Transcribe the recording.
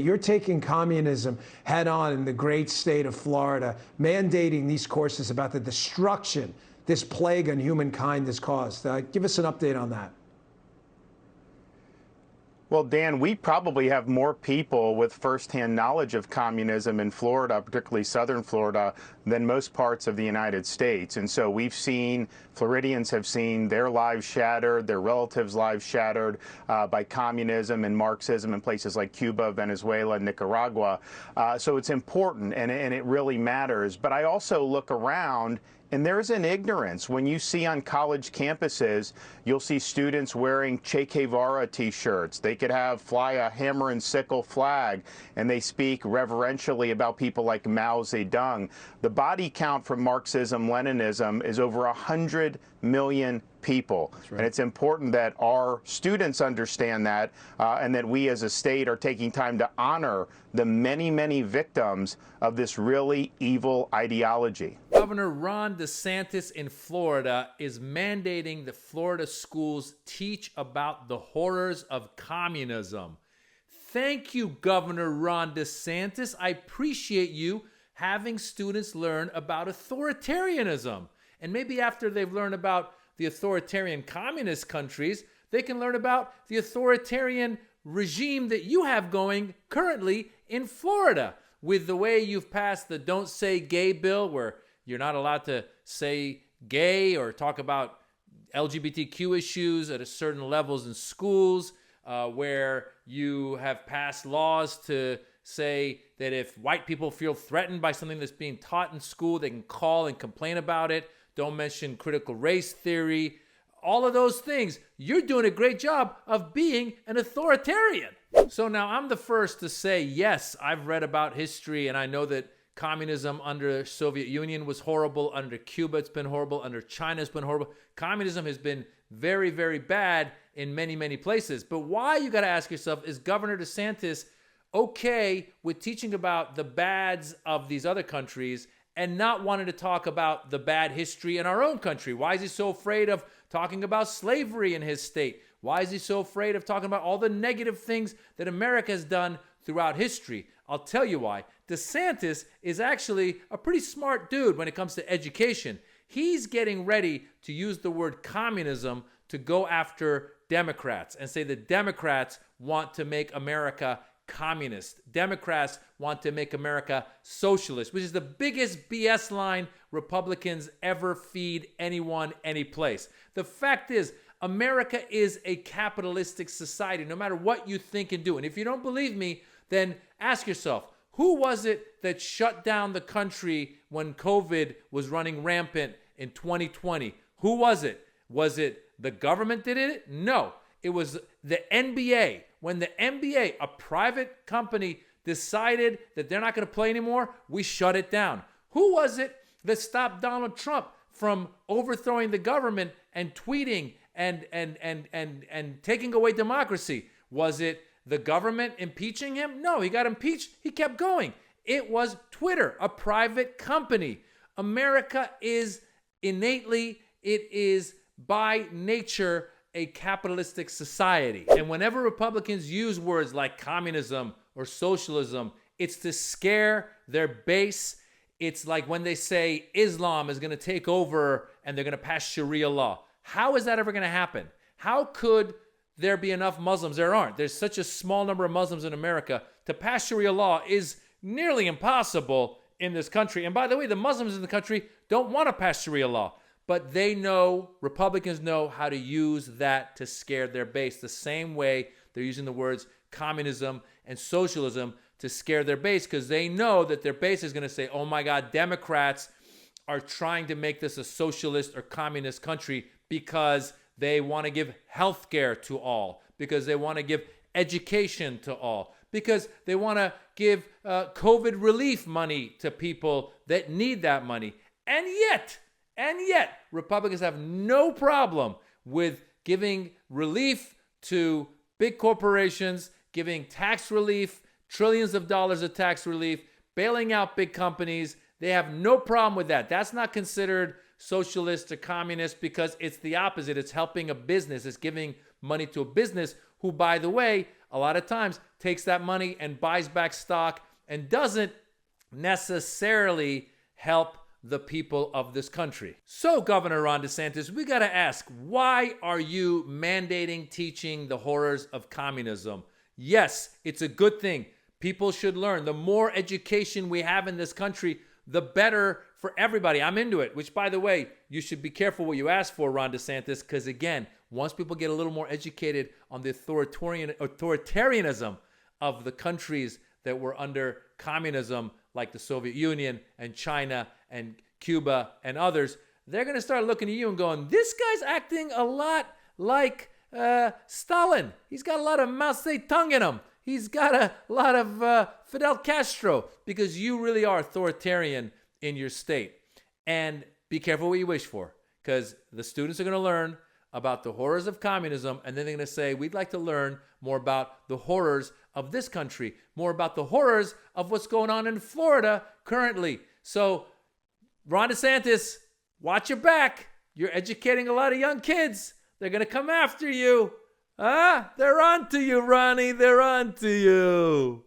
You're taking communism head on in the great state of Florida, mandating these courses about the destruction this plague on humankind has caused. Give us an update on that. Well, Dan, we probably have more people with firsthand knowledge of communism in Florida, particularly southern Florida, than most parts of the United States. And so we've seen, Floridians have seen their lives shattered, their relatives' lives shattered by communism and Marxism in places like Cuba, Venezuela, Nicaragua. So it's important, and it really matters. But I also look around, and there's an ignorance. When you see on college campuses, you'll see students wearing Che Guevara t-shirts. They could fly a hammer and sickle flag, and they speak reverentially about people like Mao Zedong. The body count from Marxism-Leninism is over 100 million people. Right. And it's important that our students understand that, and that we as a state are taking time to honor the many, many victims of this really evil ideology. Governor Ron DeSantis in Florida is mandating that Florida schools teach about the horrors of communism. Thank you, Governor Ron DeSantis. I appreciate you having students learn about authoritarianism. And maybe after they've learned about the authoritarian communist countries, they can learn about the authoritarian regime that you have going currently in Florida, with the way you've passed the Don't Say Gay bill, where you're not allowed to say gay or talk about LGBTQ issues at a certain levels in schools, where you have passed laws to say that if white people feel threatened by something that's being taught in school, they can call and complain about it. Don't mention critical race theory. All of those things. You're doing a great job of being an authoritarian. So now I'm the first to say, yes, I've read about history, and I know that communism under the Soviet Union was horrible. Under Cuba, it's been horrible. Under China, it's been horrible. Communism has been very, very bad in many, many places. But why, you got to ask yourself, is Governor DeSantis okay with teaching about the bads of these other countries and not wanting to talk about the bad history in our own country? Why is he so afraid of talking about slavery in his state? Why is he so afraid of talking about all the negative things that America has done throughout history? I'll tell you why. DeSantis is actually a pretty smart dude when it comes to education. He's getting ready to use the word communism to go after Democrats and say the Democrats want to make America communist. Democrats want to make America socialist, which is the biggest BS line Republicans ever feed anyone, any place. The fact is, America is a capitalistic society, no matter what you think and do. And if you don't believe me, then ask yourself, who was it that shut down the country when COVID was running rampant in 2020? Who was it? Was it the government that did it? No, it was the NBA. When the NBA, a private company, decided that they're not going to play anymore, we shut it down. Who was it that stopped Donald Trump from overthrowing the government and tweeting and taking away democracy? Was it the government impeaching him? No, he got impeached. He kept going. It was Twitter, a private company. America is innately, it is by nature, a capitalistic society. And whenever Republicans use words like communism or socialism, it's to scare their base. It's like when they say Islam is going to take over and they're going to pass Sharia law. How is that ever going to happen? How could there be enough Muslims? There aren't. There's such a small number of Muslims in America. To pass Sharia law is nearly impossible in this country. And by the way, the Muslims in the country don't want to pass Sharia law. But they know, Republicans know how to use that to scare their base. The same way they're using the words communism and socialism to scare their base, because they know that their base is going to say, oh my God, Democrats are trying to make this a socialist or communist country because they want to give health care to all, because they want to give education to all, because they want to give COVID relief money to people that need that money. And yet, Republicans have no problem with giving relief to big corporations, giving tax relief, trillions of dollars of tax relief, bailing out big companies. They have no problem with that. That's not considered socialist or communist because it's the opposite. It's helping a business. It's giving money to a business who, by the way, a lot of times takes that money and buys back stock and doesn't necessarily help the people of this country. So, Governor Ron DeSantis, we got to ask, why are you mandating teaching the horrors of communism? Yes, it's a good thing. People should learn. The more education we have in this country, the better for everybody. I'm into it, which, by the way, you should be careful what you ask for, Ron DeSantis, because, again, once people get a little more educated on the authoritarianism of the countries that were under communism, like the Soviet Union and China and Cuba and others, they're going to start looking at you and going, this guy's acting a lot like Stalin. He's got a lot of Mao Zedong in him. He's got a lot of Fidel Castro, because you really are authoritarian in your state. And be careful what you wish for, because the students are going to learn about the horrors of communism, and then they're going to say, we'd like to learn more about the horrors of this country, more about the horrors of what's going on in Florida currently. So, Ron DeSantis, watch your back. You're educating a lot of young kids. They're going to come after you. They're on to you, Ronnie. They're on to you.